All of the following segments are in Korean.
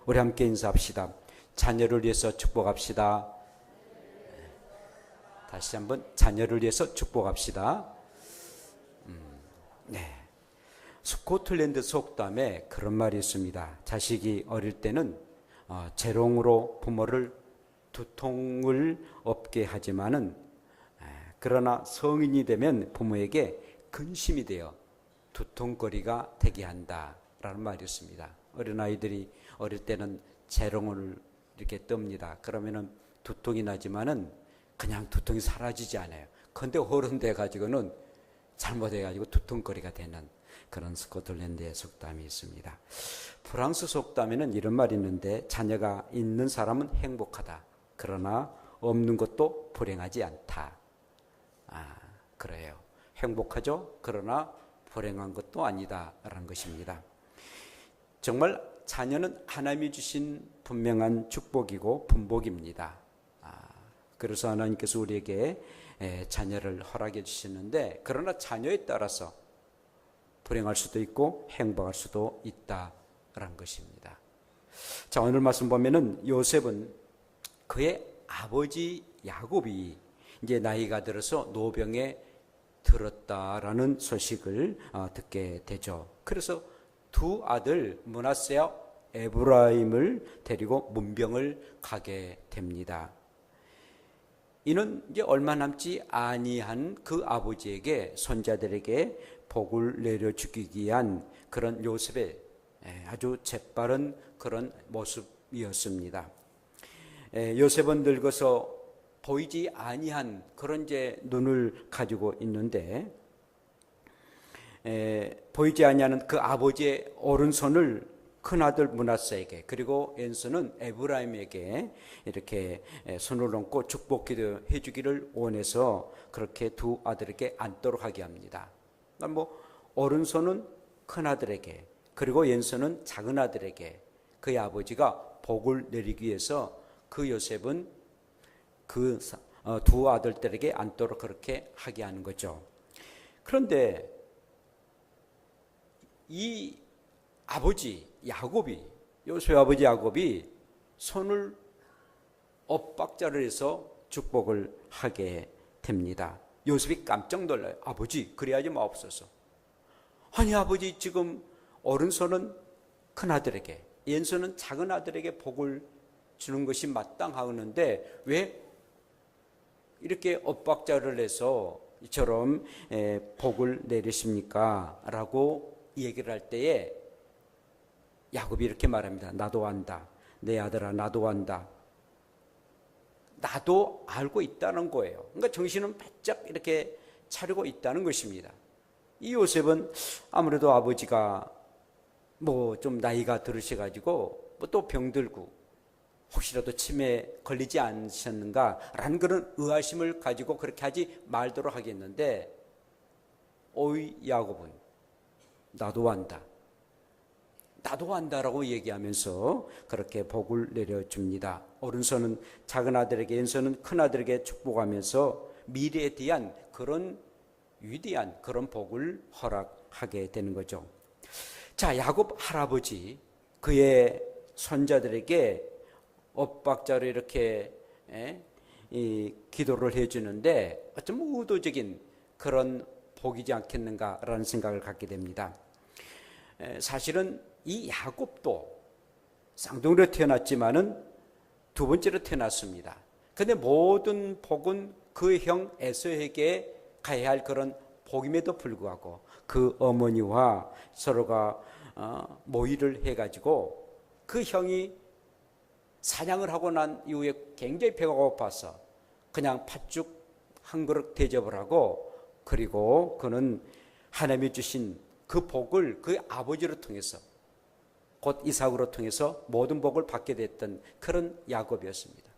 우리 함께 인사합시다. 자녀를 위해서 축복합시다. 다시 한번 자녀를 위해서 축복합시다. 네. 스코틀랜드 속담에 그런 말이 있습니다. 자식이 어릴 때는 재롱으로 부모를 두통을 얻게 하지만은 그러나 성인이 되면 부모에게 근심이 되어 두통거리가 되게 한다라는 말이 있습니다. 어린아이들이 어릴 때는 재롱을 이렇게 뜹니다. 그러면은 두통이 나지만은 그냥 두통이 사라지지 않아요. 그런데 어른 돼 가지고는 잘못해 가지고 두통거리가 되는 그런 스코틀랜드의 속담이 있습니다. 프랑스 속담에는 이런 말이 있는데, 자녀가 있는 사람은 행복하다. 그러나 없는 것도 불행하지 않다. 그래요. 행복하죠? 그러나 불행한 것도 아니다라는 것입니다. 정말 자녀는 하나님이 주신 분명한 축복이고 분복입니다. 그래서 하나님께서 우리에게 자녀를 허락해 주시는데, 그러나 자녀에 따라서 불행할 수도 있고 행복할 수도 있다라는 것입니다. 자, 오늘 말씀 보면은 요셉은 그의 아버지 야곱이 이제 나이가 들어서 노병에 들었다라는 소식을 듣게 되죠. 그래서 두 아들 므낫세와 에브라임을 데리고 문병을 가게 됩니다. 이는 이제 얼마 남지 아니한 그 아버지에게, 손자들에게 복을 내려주기 위한 그런 요셉의 아주 재빠른 그런 모습이었습니다. 요셉은 늙어서 보이지 아니한 그런 이제 눈을 가지고 있는데, 보이지 아니하는 그 아버지의 오른손을 큰아들 므낫세에게, 그리고 왼손은 에브라임에게 이렇게 손을 얹고 축복기도 해주기를 원해서 그렇게 두 아들에게 앉도록 하게 합니다. 그러니까 뭐 오른손은 큰아들에게, 그리고 왼손은 작은아들에게 그의 아버지가 복을 내리기 위해서 그 요셉은 그 두 아들들에게 앉도록 그렇게 하게 하는 거죠. 그런데 이 아버지 야곱이, 요셉의 아버지 야곱이 손을 엇박자를 해서 축복을 하게 됩니다. 요셉이 깜짝 놀라요. 아버지, 그래야지 마옵소서. 아니 아버지, 지금 오른손은 큰아들에게, 왼손은 작은아들에게 복을 주는 것이 마땅하는데 왜 이렇게 엇박자를 해서 이처럼 복을 내리십니까? 라고 얘기를 할 때에 야곱이 이렇게 말합니다. 나도 안다. 내 아들아, 나도 안다. 나도 알고 있다는 거예요. 그러니까 정신은 바짝 이렇게 차리고 있다는 것입니다. 이 요셉은 아무래도 아버지가 뭐 좀 나이가 들으셔가지고 뭐 또 병들고 혹시라도 치매에 걸리지 않으셨는가라는 그런 의아심을 가지고 그렇게 하지 말도록 하겠는데, 오이 야곱은 나도 안다. 나도 안다라고 얘기하면서 그렇게 복을 내려줍니다. 오른손은 작은 아들에게, 왼손은 큰 아들에게 축복하면서 미래에 대한 그런 위대한 그런 복을 허락하게 되는 거죠. 자, 야곱 할아버지 그의 손자들에게 엇박자로 이렇게 기도를 해주는데 어쩌면 의도적인 그런 복이지 않겠는가라는 생각을 갖게 됩니다. 사실은 이 야곱도 쌍둥이로 태어났지만은 두 번째로 태어났습니다. 그런데 모든 복은 그 형 에서에게 가야 할 그런 복임에도 불구하고 그 어머니와 서로가 모의를 해가지고 그 형이 사냥을 하고 난 이후에 굉장히 배가 고파서 그냥 팥죽 한 그릇 대접을 하고, 그리고 그는 하나님이 주신 그 복을 그 아버지를 통해서, 곧 이삭으로 통해서 모든 복을 받게 됐던 그런 야곱이었습니다.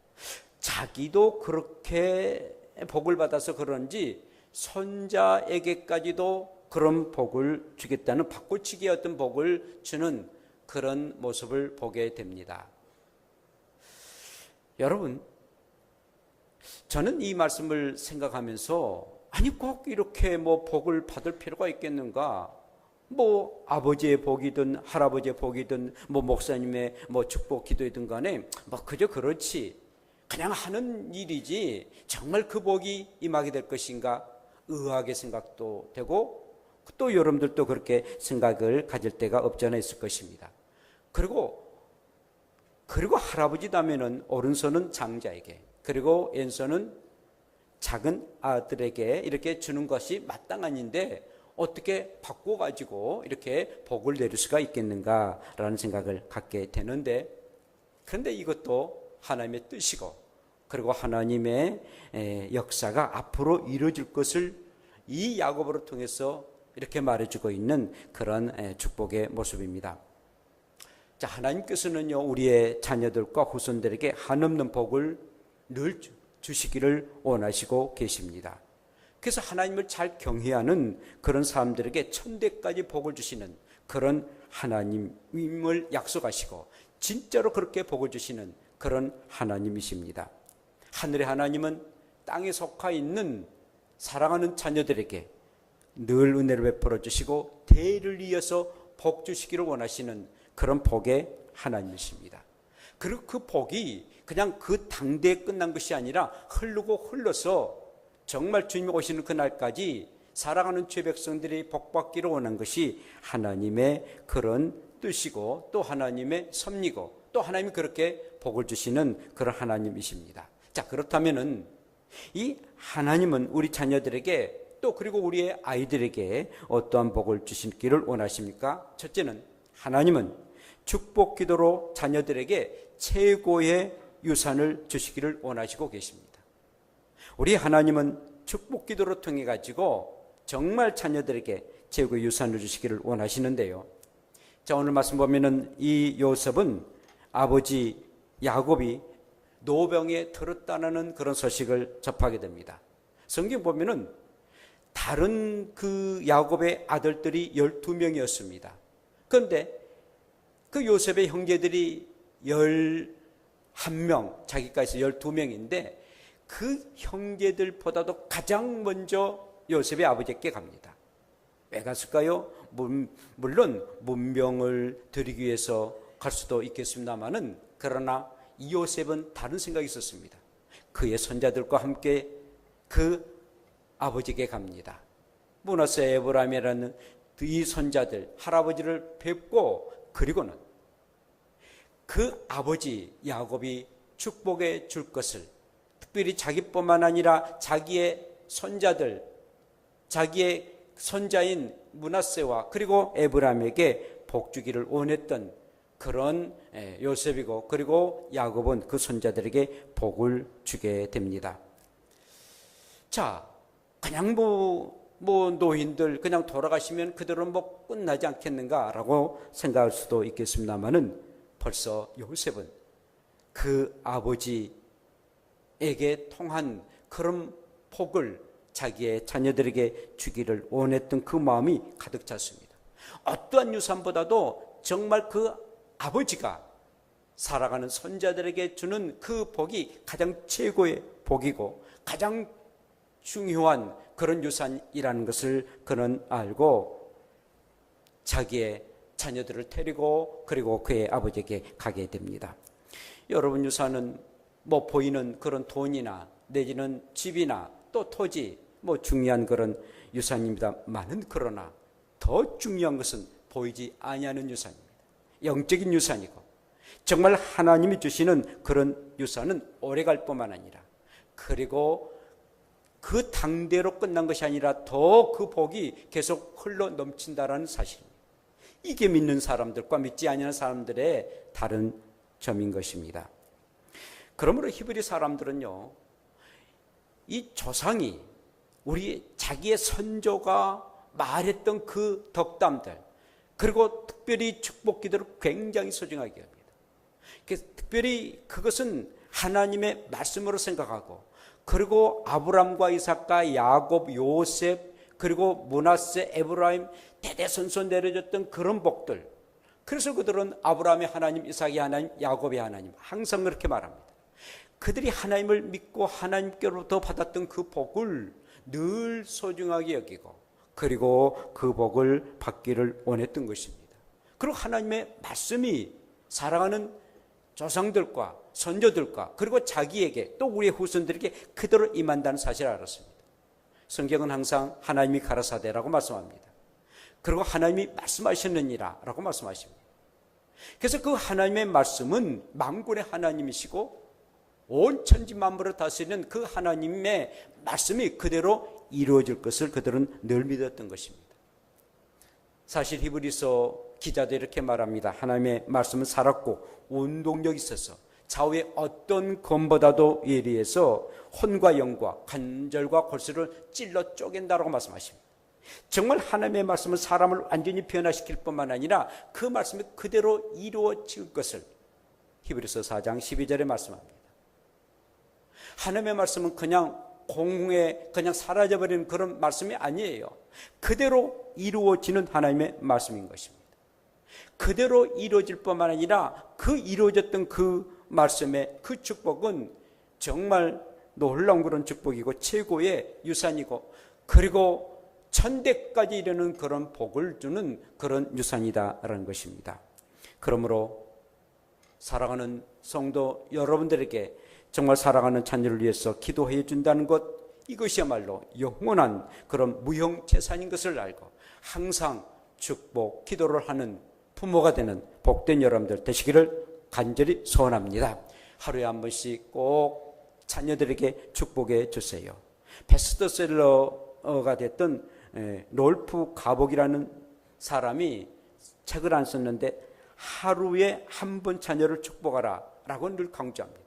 자기도 그렇게 복을 받아서 그런지 손자에게까지도 그런 복을 주겠다는 바꿔치기의 어떤 복을 주는 그런 모습을 보게 됩니다. 여러분, 저는 이 말씀을 생각하면서 아니 꼭 이렇게 뭐 복을 받을 필요가 있겠는가? 뭐 아버지의 복이든 할아버지의 복이든 뭐 목사님의 뭐 축복 기도이든 간에 뭐 그저 그렇지 그냥 하는 일이지 정말 그 복이 임하게 될 것인가 의아하게 생각도 되고 또 여러분들도 그렇게 생각을 가질 때가 없지 않아 있을 것입니다. 그리고 할아버지라면은 오른손은 장자에게 그리고 왼손은 작은 아들에게 이렇게 주는 것이 마땅한 일인데 어떻게 바꿔가지고 이렇게 복을 내릴 수가 있겠는가라는 생각을 갖게 되는데, 그런데 이것도 하나님의 뜻이고 그리고 하나님의 역사가 앞으로 이루어질 것을 이 야곱으로 통해서 이렇게 말해주고 있는 그런 축복의 모습입니다. 자, 하나님께서는요 우리의 자녀들과 후손들에게 한없는 복을 늘 주시기를 원하시고 계십니다. 그래서 하나님을 잘 경외하는 그런 사람들에게 천대까지 복을 주시는 그런 하나님임을 약속하시고 진짜로 그렇게 복을 주시는 그런 하나님이십니다. 하늘의 하나님은 땅에 속하 있는 사랑하는 자녀들에게 늘 은혜를 베풀어 주시고 대를 이어서 복 주시기를 원하시는 그런 복의 하나님이십니다. 그리고 그 복이 그냥 그 당대에 끝난 것이 아니라 흘러서 정말 주님이 오시는 그날까지 사랑하는 죄 백성들이 복받기를 원한 것이 하나님의 그런 뜻이고 또 하나님의 섭리고 또 하나님이 그렇게 복을 주시는 그런 하나님이십니다. 자, 그렇다면은 이 하나님은 우리 자녀들에게 또 그리고 우리의 아이들에게 어떠한 복을 주시기를 원하십니까? 첫째는 하나님은 축복 기도로 자녀들에게 최고의 유산을 주시기를 원하시고 계십니다. 우리 하나님은 축복 기도로 통해 가지고 정말 자녀들에게 최고의 유산을 주시기를 원하시는데요. 자, 오늘 말씀 보면은 이 요셉은 아버지 야곱이 노병에 들었다는 그런 소식을 접하게 됩니다. 성경 보면은 다른 그 야곱의 아들들이 12명이었습니다. 그런데 그 요셉의 형제들이 11명, 자기까지 12명인데 그 형제들보다도 가장 먼저 요셉의 아버지께 갑니다. 왜 갔을까요? 물론 문병을 드리기 위해서 갈 수도 있겠습니다만은 그러나 이 요셉은 다른 생각이 있었습니다. 그의 손자들과 함께 그 아버지에게 갑니다. 므낫세 에브라임이라는 이 손자들 할아버지를 뵙고 그리고는 그 아버지 야곱이 축복해 줄 것을 특별히 자기뿐만 아니라 자기의 손자들, 자기의 손자인 므낫세와 그리고 에브라임에게 복 주기를 원했던 그런 요셉이고 그리고 야곱은 그 손자들에게 복을 주게 됩니다. 자, 그냥 뭐 노인들 그냥 돌아가시면 그대로 뭐 끝나지 않겠는가라고 생각할 수도 있겠습니다만은 벌써 요셉은 그 아버지에게 통한 그런 복을 자기의 자녀들에게 주기를 원했던 그 마음이 가득 찼습니다. 어떠한 유산보다도 정말 그 아버지가 살아가는 손자들에게 주는 그 복이 가장 최고의 복이고 가장 중요한 그런 유산이라는 것을 그는 알고 자기의 자녀들을 데리고 그리고 그의 아버지에게 가게 됩니다. 여러분, 유산은 뭐 보이는 그런 돈이나 내지는 집이나 또 토지 뭐 중요한 그런 유산입니다만은 그러나 더 중요한 것은 보이지 아니하는 유산입니다. 영적인 유산이고 정말 하나님이 주시는 그런 유산은 오래갈 뿐만 아니라 그리고 그 당대로 끝난 것이 아니라 더 그 복이 계속 흘러 넘친다라는 사실입니다. 이게 믿는 사람들과 믿지 아니하는 사람들의 다른 점인 것입니다. 그러므로 히브리 사람들은요, 이 조상이 우리 자기의 선조가 말했던 그 덕담들 그리고 특별히 축복 기도를 굉장히 소중하게 합니다. 특별히 그것은 하나님의 말씀으로 생각하고 그리고 아브람과 이삭과 야곱, 요셉 그리고 므낫세, 에브라임 대대손손 내려졌던 그런 복들, 그래서 그들은 아브라함의 하나님, 이삭의 하나님, 야곱의 하나님 항상 그렇게 말합니다. 그들이 하나님을 믿고 하나님께로부터 받았던 그 복을 늘 소중하게 여기고 그리고 그 복을 받기를 원했던 것입니다. 그리고 하나님의 말씀이 사랑하는 조상들과 선조들과 그리고 자기에게 또 우리의 후손들에게 그대로 임한다는 사실을 알았습니다. 성경은 항상 하나님이 가라사대라고 말씀합니다. 그리고 하나님이 말씀하셨느니라 라고 말씀하십니다. 그래서 그 하나님의 말씀은 만군의 하나님이시고 온 천지 만물을 다스리는 그 하나님의 말씀이 그대로 이루어질 것을 그들은 늘 믿었던 것입니다. 사실 히브리서 기자도 이렇게 말합니다. 하나님의 말씀은 살았고 운동력이 있어서 좌우의 어떤 검보다도 예리해서 혼과 영과 관절과 골수를 찔러 쪼갠다라고 말씀하십니다. 정말 하나님의 말씀은 사람을 완전히 변화시킬 뿐만 아니라 그 말씀이 그대로 이루어질 것을 히브리서 4장 12절에 말씀합니다. 하나님의 말씀은 그냥 공중에 그냥 사라져버리는 그런 말씀이 아니에요. 그대로 이루어지는 하나님의 말씀인 것입니다. 그대로 이루어질 뿐만 아니라 그 이루어졌던 그 말씀의 그 축복은 정말 놀라운 그런 축복이고 최고의 유산이고 그리고 천대까지 이르는 그런 복을 주는 그런 유산이다라는 것입니다. 그러므로 사랑하는 성도 여러분들에게 정말 사랑하는 자녀를 위해서 기도해 준다는 것, 이것이야말로 영원한 그런 무형재산인 것을 알고 항상 축복, 기도를 하는 부모가 되는 복된 여러분들 되시기를 간절히 소원합니다. 하루에 한 번씩 꼭 자녀들에게 축복해 주세요. 베스트셀러가 됐던 롤프 가복이라는 사람이 책을 안 썼는데 하루에 한 번 자녀를 축복하라 라고 늘 강조합니다.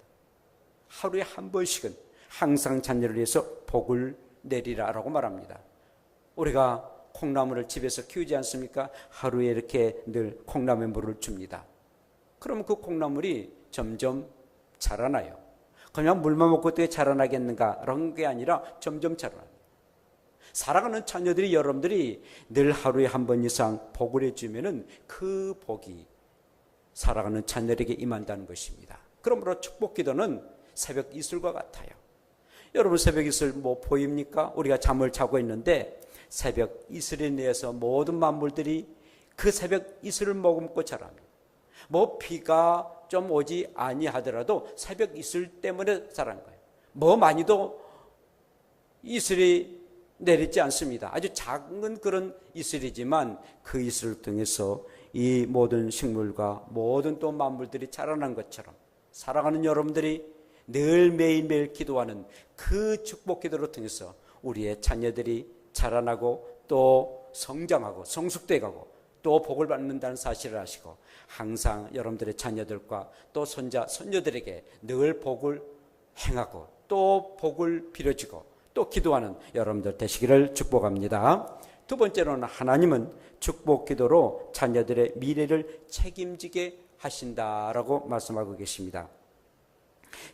하루에 한 번씩은 항상 자녀를 위해서 복을 내리라 라고 말합니다. 우리가 콩나물을 집에서 키우지 않습니까? 하루에 이렇게 늘 콩나물 물을 줍니다. 그러면 그 콩나물이 점점 자라나요. 그냥 물만 먹고 어떻게 자라나겠는가 그런 게 아니라 점점 자라나요. 사랑하는 자녀들이 여러분들이 늘 하루에 한 번 이상 복을 해주면은 그 복이 사랑하는 자녀에게 임한다는 것입니다. 그러므로 축복 기도는 새벽 이슬과 같아요. 여러분 새벽 이슬 뭐 보입니까? 우리가 잠을 자고 있는데 새벽 이슬에 의해서 모든 만물들이 그 새벽 이슬을 머금고 자랍니다. 뭐 비가 좀 오지 아니하더라도 새벽 이슬 때문에 자란 거예요. 뭐 많이도 이슬이 내리지 않습니다. 아주 작은 그런 이슬이지만 그 이슬을 통해서 이 모든 식물과 모든 또 만물들이 자라난 것처럼 사랑하는 여러분들이 늘 매일매일 기도하는 그 축복 기도를 통해서 우리의 자녀들이 자라나고 또 성장하고 성숙돼가고 또 복을 받는다는 사실을 아시고 항상 여러분들의 자녀들과 또 손자, 손녀들에게 늘 복을 행하고 또 복을 빌어주고 또 기도하는 여러분들 되시기를 축복합니다. 두 번째로는 하나님은 축복 기도로 자녀들의 미래를 책임지게 하신다라고 말씀하고 계십니다.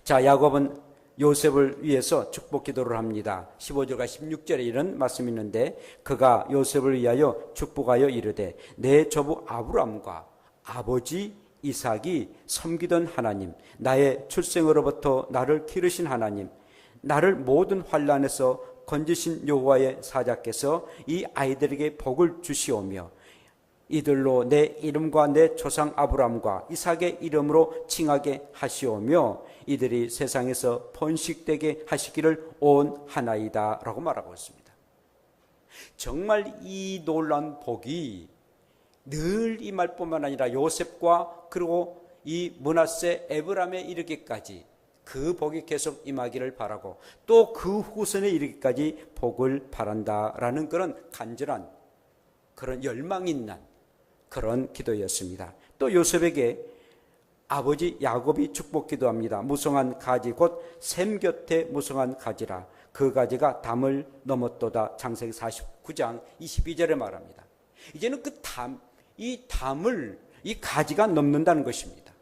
자, 야곱은 요셉을 위해서 축복 기도를 합니다. 15절과 16절에 이런 말씀이 있는데 그가 요셉을 위하여 축복하여 이르되 내 조부 아브람과 아버지 이삭이 섬기던 하나님, 나의 출생으로부터 나를 기르신 하나님, 나를 모든 환난에서 건지신 여호와의 사자께서 이 아이들에게 복을 주시오며 이들로 내 이름과 내 조상 아브람과 이삭의 이름으로 칭하게 하시오며 이들이 세상에서 번식되게 하시기를 원하나이다 라고 말하고 있습니다. 정말 이 놀라운 복이 늘 임할 뿐만 아니라 요셉과 그리고 이 므낫세 에브람에 이르기까지 그 복이 계속 임하기를 바라고 또 그 후손에 이르기까지 복을 바란다라는 그런 간절한 그런 열망이 있는 그런 기도였습니다. 또 요셉에게 아버지 야곱이 축복 기도합니다. 무성한 가지 곧 샘 곁에 무성한 가지라 그 가지가 담을 넘었도다. 창세기 49장 22절에 말합니다. 이제는 이 담을 이 가지가 넘는다는 것입니다.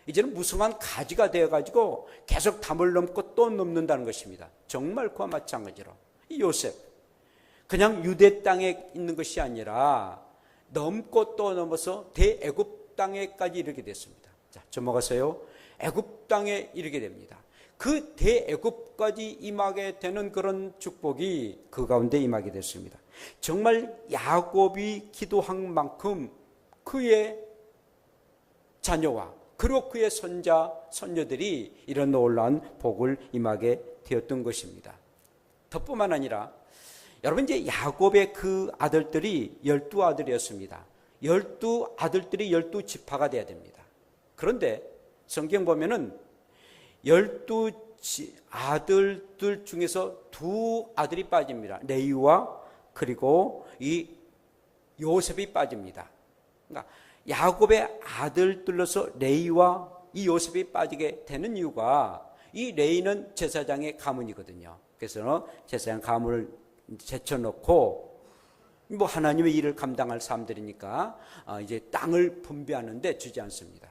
이제는 무성한 가지가 되어가지고 계속 담을 넘고 또 넘는다는 것입니다. 정말 그와 마찬가지로 이 요셉 그냥 유대 땅에 있는 것이 아니라 넘고 또 넘어서 대애굽 땅에까지 이르게 됐습니다. 자, 넘어가세요. 애굽 땅에 이르게 됩니다. 그 대애굽까지 임하게 되는 그런 축복이 그 가운데 임하게 됐습니다. 정말 야곱이 기도한 만큼 그의 자녀와 그리고 그의 손자, 손녀들이 이런 놀라운 복을 임하게 되었던 것입니다. 덕뿐만 아니라 여러분, 이제 야곱의 그 아들들이 12아들이었습니다. 12아들들이 12지파가 돼야 됩니다. 그런데 성경 보면은 12아들들 중에서 2아들이 빠집니다. 레위와 그리고 이 요셉이 빠집니다. 그러니까 야곱의 아들들로서 레위와 이 요셉이 빠지게 되는 이유가, 이 레위는 제사장의 가문이거든요. 그래서 제사장 가문을 제쳐놓고 뭐 하나님의 일을 감당할 사람들이니까 이제 땅을 분배하는데 주지 않습니다.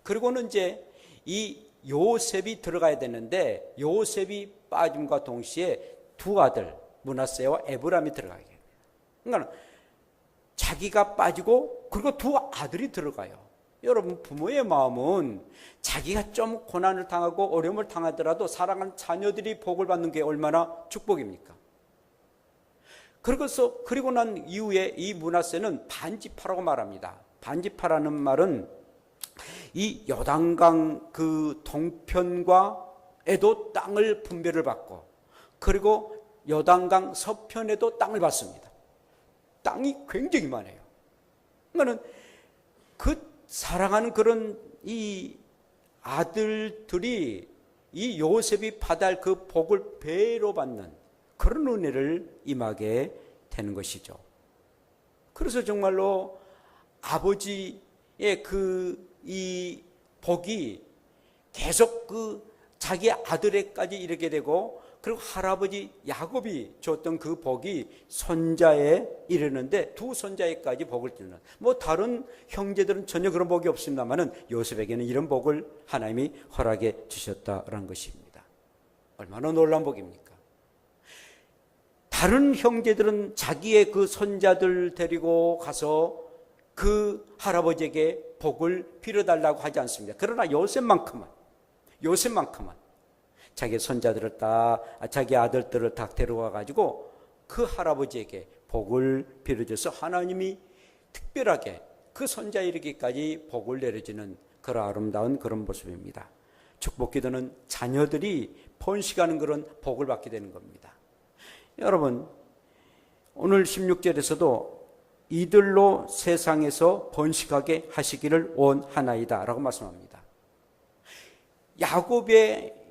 그리고는 이제 이 요셉이 들어가야 되는데 요셉이 빠짐과 동시에 2아들 므낫세와 에브람이 들어가게 됩니다. 그러니까 자기가 빠지고 그리고 2아들이 들어가요. 여러분, 부모의 마음은 자기가 좀 고난을 당하고 어려움을 당하더라도 사랑하는 자녀들이 복을 받는 게 얼마나 축복입니까? 그리고 난 이후에 이 므낫세는 반지파라고 말합니다. 반지파라는 말은 이 요단강 그 동편과에도 땅을 분배를 받고, 그리고 요단강 서편에도 땅을 받습니다. 땅이 굉장히 많아요. 그러니까 그 사랑하는 그런 이 아들들이 이 요셉이 받아야 할 그 복을 배로 받는 그런 은혜를 임하게 되는 것이죠. 그래서 정말로 아버지의 이 복이 계속 그 자기 아들에까지 이르게 되고, 그리고 할아버지 야곱이 줬던 그 복이 손자에 이르는데 2손자에까지 복을 주는, 뭐 다른 형제들은 전혀 그런 복이 없습니다만은 요셉에게는 이런 복을 하나님이 허락해 주셨다라는 것입니다. 얼마나 놀라운 복입니까? 다른 형제들은 자기의 그 손자들 데리고 가서 그 할아버지에게 복을 빌어달라고 하지 않습니다. 그러나 요셉만큼은 자기 손자들을 자기 아들들을 다 데려가 가지고 그 할아버지에게 복을 빌어줘서 하나님이 특별하게 그 손자 이르기까지 복을 내려주는 그런 아름다운 그런 모습입니다. 축복 기도는 자녀들이 번식하는 그런 복을 받게 되는 겁니다. 여러분, 오늘 16절에서도 이들로 세상에서 번식하게 하시기를 원하나이다 라고 말씀합니다. 야곱의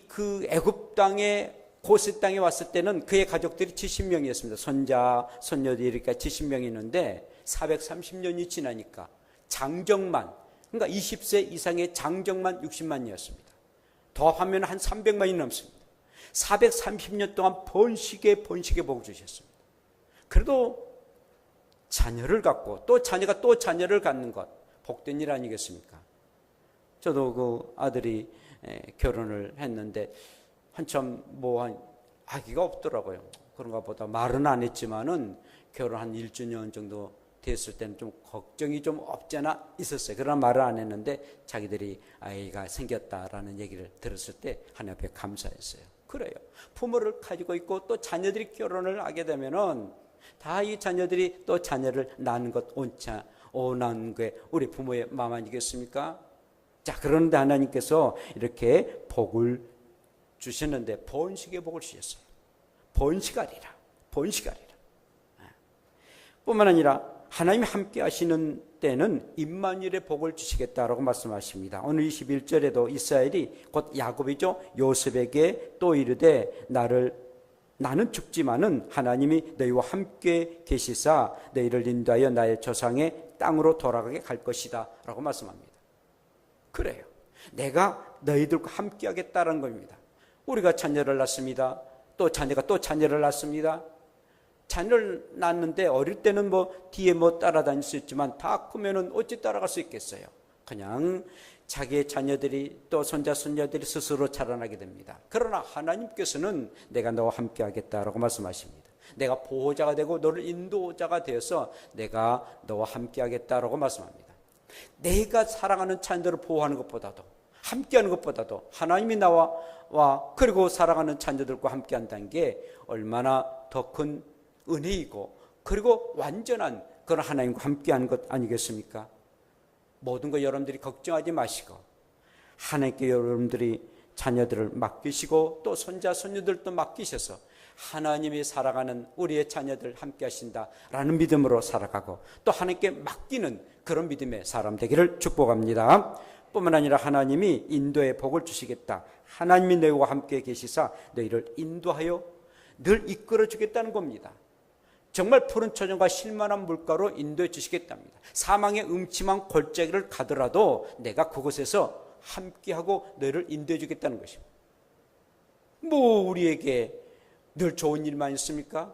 그 애굽 땅에 고세 땅에 왔을 때는 그의 가족들이 70명이었습니다. 손자, 손녀들이 이렇게 70명이 있는데 430년이 지나니까 장정만, 그러니까 20세 이상의 장정만 60만이었습니다. 더하면 한 300만이 넘습니다. 430년 동안 번식에 복을 주셨습니다. 그래도 자녀를 갖고 또 자녀가 또 자녀를 갖는 것, 복된 일 아니겠습니까? 저도 그 아들이 결혼을 했는데 한참 아기가 없더라고요. 그런가 보다 말은 안 했지만은 결혼 한 1주년 정도 됐을 때는 좀 걱정이 좀 없지 않아 있었어요. 그러나 말을 안 했는데 자기들이 아이가 생겼다라는 얘기를 들었을 때 하나님 앞에 감사했어요. 그래요. 부모를 가지고 있고 또 자녀들이 결혼을 하게 되면은 다 이 자녀들이 또 자녀를 낳는 것 원하는 게 우리 부모의 마음 아니겠습니까? 자, 그런데 하나님께서 이렇게 복을 주셨는데 번식의 복을 주셨어요. 번식하리라. 뿐만 아니라 하나님이 함께 하시는 때는 임마누엘의 복을 주시겠다라고 말씀하십니다. 오늘 21절에도 이스라엘이 곧 야곱이죠. 요셉에게 또 이르되 나는 죽지만은 하나님이 너희와 함께 계시사 너희를 인도하여 나의 조상의 땅으로 돌아가게 할 것이다 라고 말씀합니다. 그래요. 내가 너희들과 함께 하겠다는 겁니다. 우리가 자녀를 낳습니다. 또 자녀가 또 자녀를 낳습니다. 자녀를 낳는데 어릴 때는 뒤에 따라다닐 수 있지만 다 크면은 어찌 따라갈 수 있겠어요. 그냥 자기의 자녀들이 또 손자 손녀들이 스스로 자라나게 됩니다. 그러나 하나님께서는 내가 너와 함께 하겠다라고 말씀하십니다. 내가 보호자가 되고 너를 인도자가 되어서 내가 너와 함께 하겠다라고 말씀합니다. 내가 사랑하는 자녀들을 보호하는 것보다도 함께하는 것보다도 하나님이 나와 그리고 사랑하는 자녀들과 함께한다는 게 얼마나 더 큰 은혜이고 그리고 완전한 그런 하나님과 함께하는 것 아니겠습니까? 모든 거 여러분들이 걱정하지 마시고 하나님께 여러분들이 자녀들을 맡기시고 또 손자 손녀들도 맡기셔서 하나님이 살아가는 우리의 자녀들 함께 하신다라는 믿음으로 살아가고 또 하나님께 맡기는 그런 믿음의 사람 되기를 축복합니다. 뿐만 아니라 하나님이 인도의 복을 주시겠다. 하나님이 너희와 함께 계시사 너희를 인도하여 늘 이끌어 주겠다는 겁니다. 정말 푸른 초정과 실만한 물가로 인도해 주시겠답니다. 사망의 음침한 골짜기를 가더라도 내가 그곳에서 함께하고 너희를 인도해 주겠다는 것입니다. 뭐 우리에게 늘 좋은 일만 있습니까?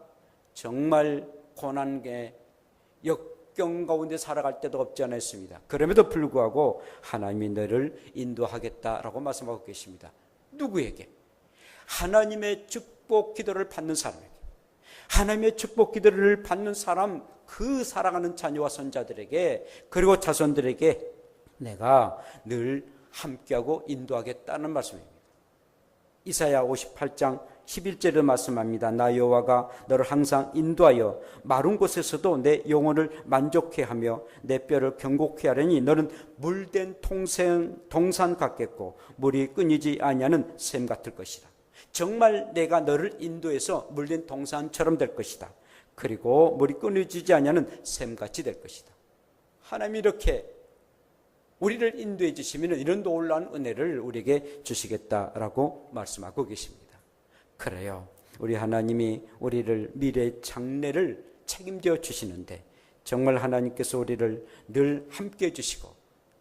정말 고난의 역경 가운데 살아갈 때도 없지 않았습니다. 그럼에도 불구하고 하나님이 너를 인도하겠다라고 말씀하고 계십니다. 누구에게? 하나님의 축복 기도를 받는 사람에게. 하나님의 축복 기도를 받는 사람, 그 사랑하는 자녀와 손자들에게 그리고 자손들에게 내가 늘 함께하고 인도하겠다는 말씀입니다. 이사야 58장 11절을 말씀합니다. 나 여호와가 너를 항상 인도하여 마른 곳에서도 내 영혼을 만족해 하며 내 뼈를 견고케 하려니 너는 물된 동산 같겠고 물이 끊이지 아니하는 샘 같을 것이다. 정말 내가 너를 인도해서 물된 동산처럼 될 것이다. 그리고 물이 끊어지지 아니하는 샘같이 될 것이다. 하나님이 이렇게 우리를 인도해 주시면 이런 놀라운 은혜를 우리에게 주시겠다라고 말씀하고 계십니다. 그래요. 우리 하나님이 우리를 미래의 장래를 책임져 주시는데 정말 하나님께서 우리를 늘 함께 해 주시고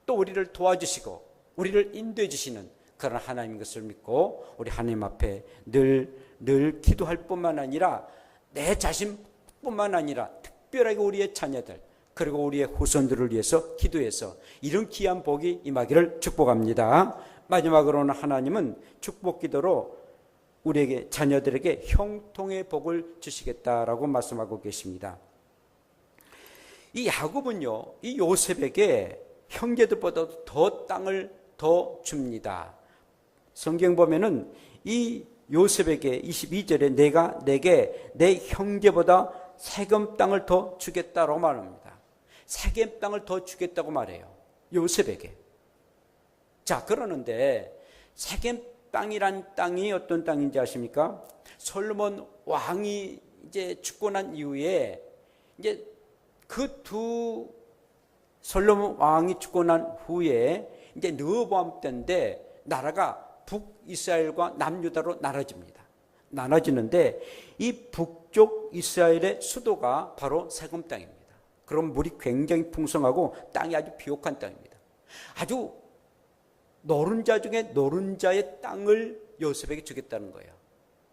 또 우리를 도와주시고 우리를 인도해 주시는 그런 하나님인 것을 믿고 우리 하나님 앞에 늘 기도할 뿐만 아니라 내 자신뿐만 아니라 특별하게 우리의 자녀들 그리고 우리의 후손들을 위해서 기도해서 이런 귀한 복이 임하기를 축복합니다. 마지막으로는 하나님은 축복 기도로 우리에게 자녀들에게 형통의 복을 주시겠다라고 말씀하고 계십니다. 이 야곱은요, 이 요셉에게 형제들보다 더 땅을 더 줍니다. 성경 보면은 이 요셉에게 22절에 내가 내게 내 형제보다 세겜 땅을 더 주겠다라고 말합니다. 세겜 땅을 더 주겠다고 말해요. 요셉에게. 자, 그러는데 세겜 땅이란 땅이 어떤 땅인지 아십니까? 솔로몬 왕이 이제 죽고 난 이후에 이제 솔로몬 왕이 죽고 난 후에 이제 르호보암 때인데 나라가 북이스라엘과 남유다로 나눠지는데 이 북쪽 이스라엘의 수도가 바로 세겜 땅입니다. 그럼 물이 굉장히 풍성하고 땅이 아주 비옥한 땅입니다. 아주 노른자 중에 노른자의 땅을 요셉에게 주겠다는 거예요.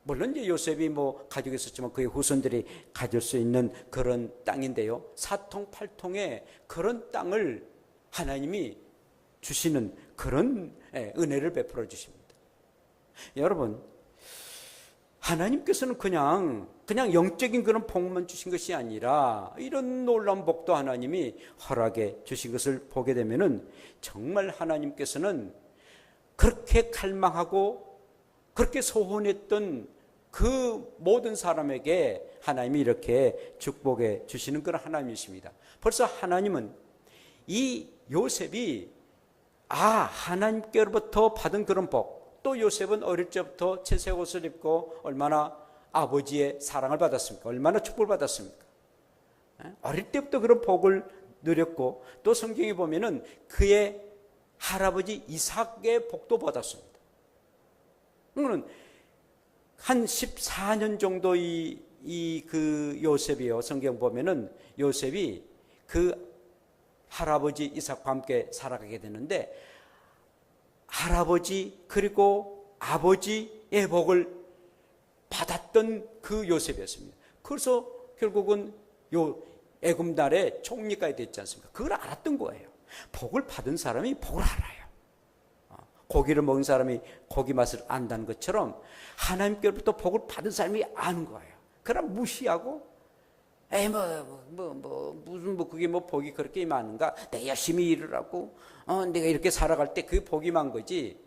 물론 이제 요셉이 뭐 가지고 있었지만 그의 후손들이 가질 수 있는 그런 땅인데요. 사통팔통의 그런 땅을 하나님이 주시는 그런 은혜를 베풀어 주십니다. 여러분, 하나님께서는 그냥 영적인 그런 복만 주신 것이 아니라 이런 놀라운 복도 하나님이 허락해 주신 것을 보게 되면은 정말 하나님께서는 그렇게 갈망하고 그렇게 소원했던 그 모든 사람에게 하나님이 이렇게 축복해 주시는 그런 하나님이십니다. 벌써 하나님은 이 요셉이 하나님께로부터 받은 그런 복, 또 요셉은 어릴 적부터 채색 옷을 입고 얼마나 아버지의 사랑을 받았습니까? 얼마나 축복을 받았습니까? 어릴 때부터 그런 복을 누렸고 또 성경에 보면은 그의 할아버지 이삭의 복도 받았습니다. 그러면 한 14년 정도 그 요셉이요. 성경 보면은 요셉이 그 할아버지 이삭과 함께 살아가게 되는데 할아버지 그리고 아버지의 복을 받았던 그 요셉이었습니다. 그래서 결국은 애굽 나라의 총리가 됐지 않습니까? 그걸 알았던 거예요. 복을 받은 사람이 복을 알아요. 고기를 먹은 사람이 고기 맛을 안다는 것처럼 하나님께로부터 복을 받은 사람이 아는 거예요. 그러나 무시하고 에이 무슨 그게 복이 그렇게 많은가? 내가 열심히 일을 하고 내가 이렇게 살아갈 때 그게 복이 많은 거지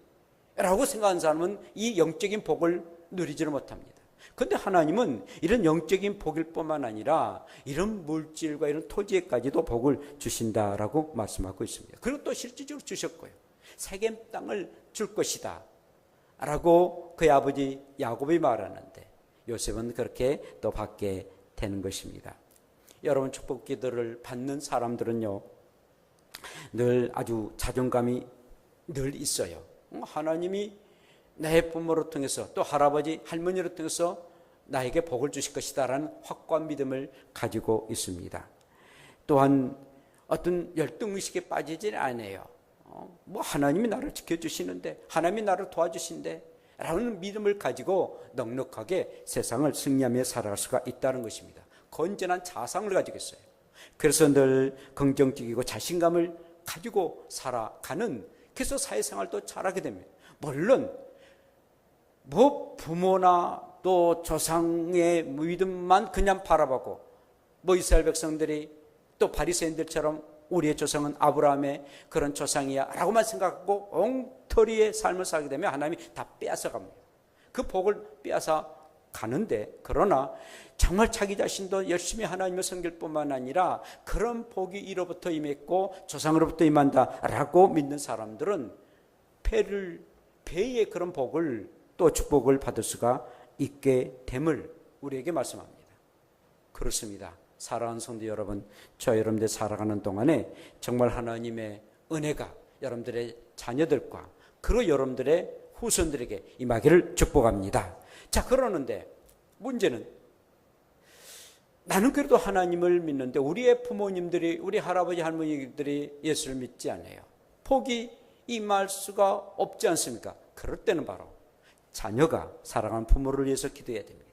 라고 생각하는 사람은 이 영적인 복을 누리지를 못합니다. 그런데 하나님은 이런 영적인 복일 뿐만 아니라 이런 물질과 이런 토지에까지도 복을 주신다라고 말씀하고 있습니다. 그리고 또 실질적으로 주셨고요. 세겜 땅을 줄 것이다 라고 그의 아버지 야곱이 말하는데 요셉은 그렇게 또 받게 되는 것입니다. 여러분, 축복 기도를 받는 사람들은요, 늘 아주 자존감이 늘 있어요. 하나님이 내 부모로 통해서 또 할아버지, 할머니로 통해서 나에게 복을 주실 것이다 라는 확고한 믿음을 가지고 있습니다. 또한 어떤 열등의식에 빠지지 않아요. 하나님이 나를 지켜주시는데, 하나님이 나를 도와주신대 라는 믿음을 가지고 넉넉하게 세상을 승리하며 살아갈 수가 있다는 것입니다. 건전한 자상을 가지고 있어요. 그래서 늘 긍정적이고 자신감을 가지고 살아가는, 그래서 사회생활도 잘하게 됩니다. 물론 부모나 또 조상의 믿음만 그냥 바라보고 이스라엘 백성들이 또 바리새인들처럼 우리의 조상은 아브라함의 그런 조상이야 라고만 생각하고 엉터리의 삶을 살게 되면 하나님이 다 빼앗아 갑니다. 그 복을 빼앗아 가는데, 그러나 정말 자기 자신도 열심히 하나님을 섬길 뿐만 아니라 그런 복이 이로부터 임했고 조상으로부터 임한다 라고 믿는 사람들은 배의 그런 복을 또 축복을 받을 수가 있게 됨을 우리에게 말씀합니다. 그렇습니다. 사랑하는 성도 여러분, 저 여러분들 살아가는 동안에 정말 하나님의 은혜가 여러분들의 자녀들과 그리고 여러분들의 후손들에게 임하기를 축복합니다. 자, 그러는데 문제는, 나는 그래도 하나님을 믿는데 우리의 부모님들이, 우리 할아버지 할머니들이 예수를 믿지 않아요. 복이 임할 수가 없지 않습니까? 그럴 때는 바로 자녀가 사랑하는 부모를 위해서 기도해야 됩니다.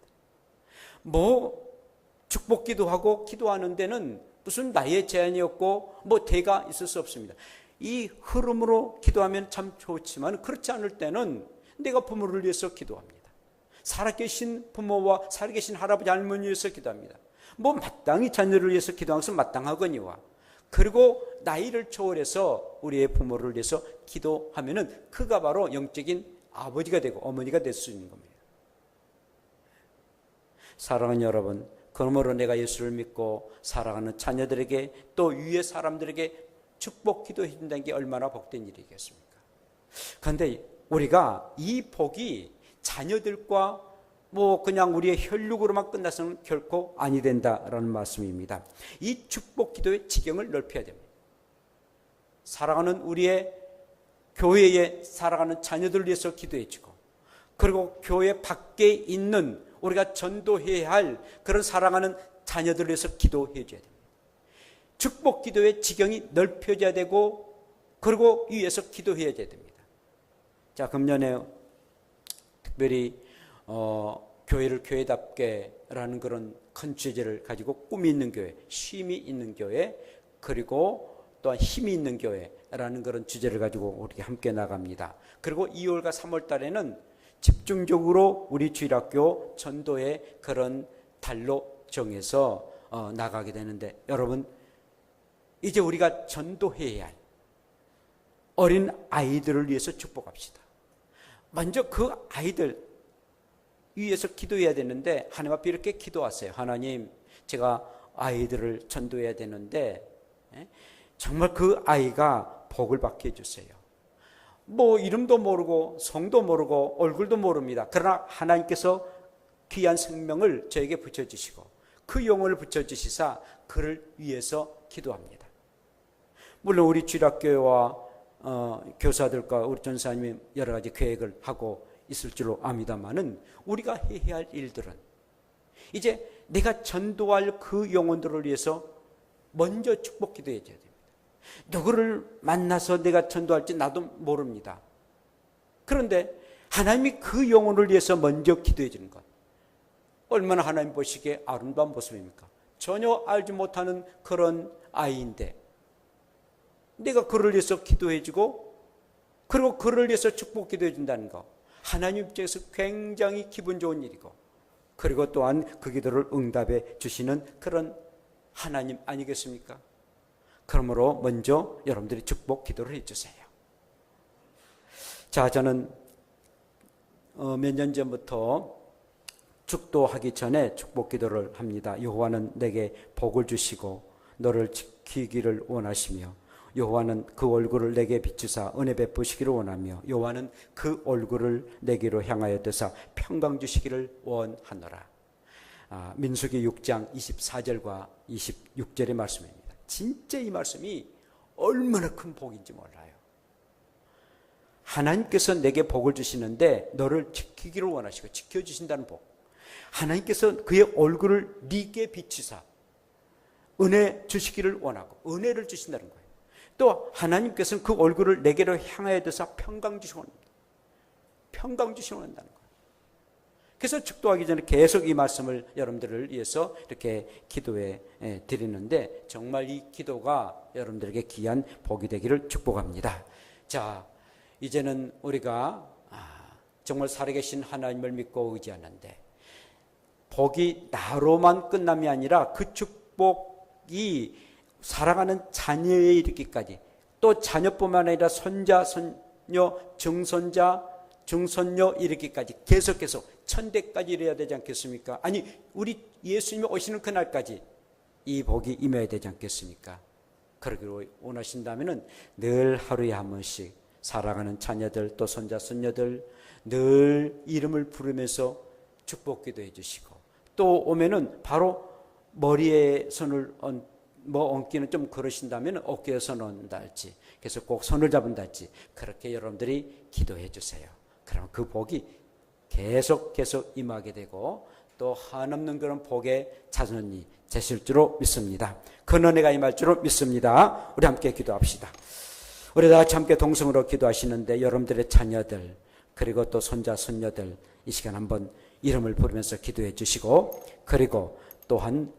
축복 기도하고 기도하는 데는 무슨 나이의 제한이 없고 대가 있을 수 없습니다. 이 흐름으로 기도하면 참 좋지만 그렇지 않을 때는 내가 부모를 위해서 기도합니다. 살아계신 부모와 살아계신 할아버지 할머니 위해서 기도합니다. 마땅히 자녀를 위해서 기도하는 것은 마땅하거니와, 그리고 나이를 초월해서 우리의 부모를 위해서 기도하면은 그가 바로 영적인 아버지가 되고 어머니가 될 수 있는 겁니다. 사랑하는 여러분, 그러므로 내가 예수를 믿고 살아가는 자녀들에게 또 위의 사람들에게 축복 기도해 준다는 게 얼마나 복된 일이겠습니까? 그런데 우리가 이 복이 자녀들과 그냥 우리의 혈육으로만 끝나서는 결코 아니 된다라는 말씀입니다. 이 축복 기도의 지경을 넓혀야 됩니다. 사랑하는 우리의 교회에 살아가는 자녀들을 위해서 기도해 주고, 그리고 교회 밖에 있는 우리가 전도해야 할 그런 사랑하는 자녀들을 위해서 기도해 줘야 됩니다. 축복 기도의 지경이 넓혀져야 되고, 그리고 위에서 기도해야 됩니다. 자, 금년에 특별히 교회를 교회답게라는 그런 큰 주제를 가지고 꿈이 있는 교회, 쉼이 있는 교회, 그리고 또한 힘이 있는 교회라는 그런 주제를 가지고 우리 함께 나갑니다. 그리고 2월과 3월 달에는 집중적으로 우리 주일학교 전도의 그런 달로 정해서 나가게 되는데, 여러분, 이제 우리가 전도해야 할 어린 아이들을 위해서 축복합시다. 먼저 그 아이들 위해서 기도해야 되는데, 하나님 앞에 이렇게 기도하세요. 하나님, 제가 아이들을 전도해야 되는데 정말 그 아이가 복을 받게 해주세요. 이름도 모르고 성도 모르고 얼굴도 모릅니다. 그러나 하나님께서 귀한 생명을 저에게 붙여주시고 그 영혼을 붙여주시사 그를 위해서 기도합니다. 물론 우리 주일학교와 교사들과 우리 전사님이 여러 가지 계획을 하고 있을 줄로 압니다만은, 우리가 해야 할 일들은 이제 내가 전도할 그 영혼들을 위해서 먼저 축복 기도해야 됩니다. 누구를 만나서 내가 전도할지 나도 모릅니다. 그런데 하나님이 그 영혼을 위해서 먼저 기도해 주는 것, 얼마나 하나님 보시기에 아름다운 모습입니까? 전혀 알지 못하는 그런 아이인데 내가 그를 위해서 기도해 주고, 그리고 그를 위해서 축복 기도해 준다는 거, 하나님 입장에서 굉장히 기분 좋은 일이고, 그리고 또한 그 기도를 응답해 주시는 그런 하나님 아니겠습니까? 그러므로 먼저 여러분들이 축복 기도를 해주세요. 자, 저는 몇 년 전부터 축도하기 전에 축복 기도를 합니다. 여호와는 내게 복을 주시고 너를 지키기를 원하시며 여호와는 그 얼굴을 내게 비추사 은혜 베푸시기를 원하며 여호와는 그 얼굴을 내게로 향하여 드사 평강 주시기를 원하노라. 민수기 6장 24절과 26절의 말씀입니다. 진짜 이 말씀이 얼마나 큰 복인지 몰라요. 하나님께서 내게 복을 주시는데 너를 지키기를 원하시고 지켜주신다는 복. 하나님께서 그의 얼굴을 네게 비추사 은혜 주시기를 원하고 은혜를 주신다는 거예요. 또 하나님께서는 그 얼굴을 내게로 향하여 드사 평강 주시기 원합니다. 평강 주시기 원한다는 거예요. 그래서 축도하기 전에 계속 이 말씀을 여러분들을 위해서 이렇게 기도해 드리는데 정말 이 기도가 여러분들에게 귀한 복이 되기를 축복합니다. 자, 이제는 우리가 정말 살아계신 하나님을 믿고 의지하는데 복이 나로만 끝남이 아니라 그 축복이 사랑하는 자녀에 이르기까지 또 자녀뿐만 아니라 손자, 손녀, 증손자, 증손녀 이르기까지 계속해서 천대까지 이래야 되지 않겠습니까? 아니 우리 예수님이 오시는 그날까지 이 복이 임해야 되지 않겠습니까? 그러기를 원하신다면 늘 하루에 한 번씩 사랑하는 자녀들 또 손자, 손녀들 늘 이름을 부르면서 축복 기도해 주시고 또 오면은 바로 머리에 손을 얹기는 좀 그러신다면 어깨에 손을 얹는다 할지 그래서 꼭 손을 잡은다 할지 그렇게 여러분들이 기도해 주세요. 그럼 그 복이 계속 임하게 되고 또 한없는 그런 복의 자손이 되실 줄로 믿습니다. 그 은혜가 임할 줄로 믿습니다. 우리 함께 기도합시다. 우리 다 같이 함께 동성으로 기도하시는데 여러분들의 자녀들 그리고 또 손자 손녀들 이 시간 한번 이름을 부르면서 기도해 주시고 그리고 또한